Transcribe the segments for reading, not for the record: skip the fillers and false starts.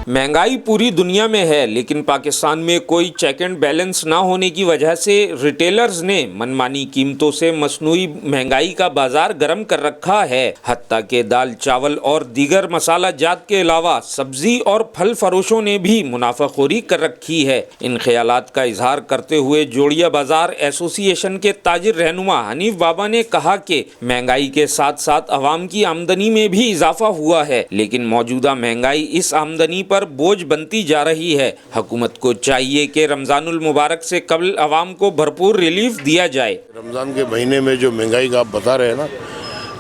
महंगाई पूरी दुनिया में है, लेकिन पाकिस्तान में कोई चेक एंड बैलेंस ना होने की वजह से रिटेलर्स ने मनमानी कीमतों से मसनूई महंगाई का बाजार गर्म कर रखा है। हत्ता के दाल, चावल और दीगर मसाला जात के अलावा सब्जी और फल फरोशों ने भी मुनाफाखोरी कर रखी है। इन ख्यालात का इजहार करते हुए जोड़िया बाजार एसोसिएशन के ताजिर रहनुमा हनीफ बाबा ने कहा कि महंगाई के साथ साथ अवाम की आमदनी में भी इजाफा हुआ है, लेकिन मौजूदा महंगाई इस आमदनी पर बोझ बनती जा रही है। हुकूमत को चाहिए कि रमजानुल मुबारक से कबल अवाम को भरपूर रिलीफ दिया जाए। रमज़ान के महीने में जो महंगाई का आप बता रहे हैं ना,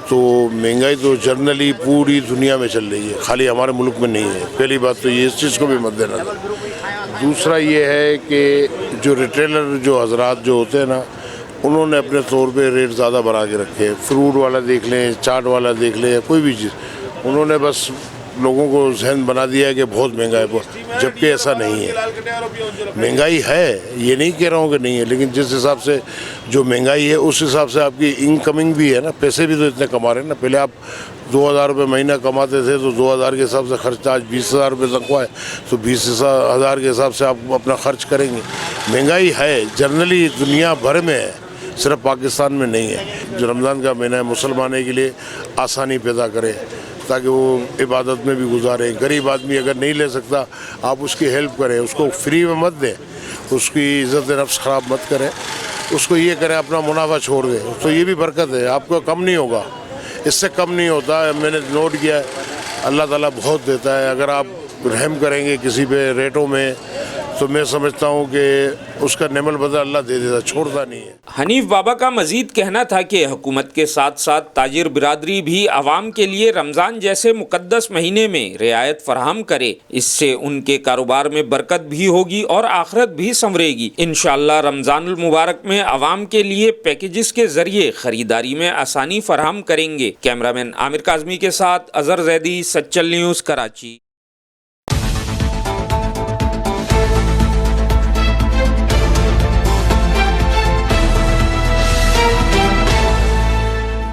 तो महंगाई तो जनरली पूरी दुनिया में चल रही है, खाली हमारे मुल्क में नहीं है। पहली बात तो ये, इस चीज़ को भी मद्देनजर। दूसरा ये है कि जो रिटेलर जो हजरात जो होते हैं ना, उन्होंने अपने तौर पे रेट ज़्यादा बढ़ा के रखे हैं। फ्रूट वाला देख लें, चाट वाला देख लें, कोई भी चीज़, उन्होंने बस लोगों को जहन बना दिया है कि बहुत महंगा है, जबकि ऐसा नहीं है। महंगाई है, ये नहीं कह रहा हूँ कि नहीं है, लेकिन जिस हिसाब से जो महंगाई है उस हिसाब से आपकी इनकमिंग भी है ना, पैसे भी तो इतने कमा रहे हैं ना। पहले आप 2000 रुपये महीना कमाते थे तो 2000 के हिसाब से खर्चा, आज 20,000 रुपये तनख्वाह है तो 20,000 के हिसाब से आप अपना खर्च करेंगे। महंगाई है, जनरली दुनिया भर में है, सिर्फ पाकिस्तान में नहीं है। जो रमज़ान का महीना है, मुसलमानों के लिए आसानी पैदा करे ताकि वो इबादत में भी गुजारे। गरीब आदमी अगर नहीं ले सकता, आप उसकी हेल्प करें, उसको फ्री में मत दें, उसकी इज़्ज़त नफ्स ख़राब मत करें, उसको ये करें अपना मुनाफा छोड़ दें, तो ये भी बरकत है। आपको कम नहीं होगा, इससे कम नहीं होता है। मैंने नोट किया है, अल्लाह ताला बहुत देता है। अगर आप रहम करेंगे किसी पे रेटों में, तो मैं समझता हूँ कि उसका नेमल बदल अल्लाह दे देता, छोड़ता नहीं है। हनीफ बाबा का मजीद कहना था कि हुकूमत के साथ साथ ताजिर बिरादरी भी आवाम के लिए रमज़ान जैसे मुकद्दस महीने में रियायत फराहम करे। इससे उनके कारोबार में बरकत भी होगी और आखिरत भी संवरेगी। इंशाअल्लाह रमज़ानुल मुबारक में आवाम के लिए पैकेजेस के जरिए खरीदारी में आसानी फराहम करेंगे। कैमरामैन आमिर काज़मी के साथ अजहर जैदी, सच्चल न्यूज़, कराची।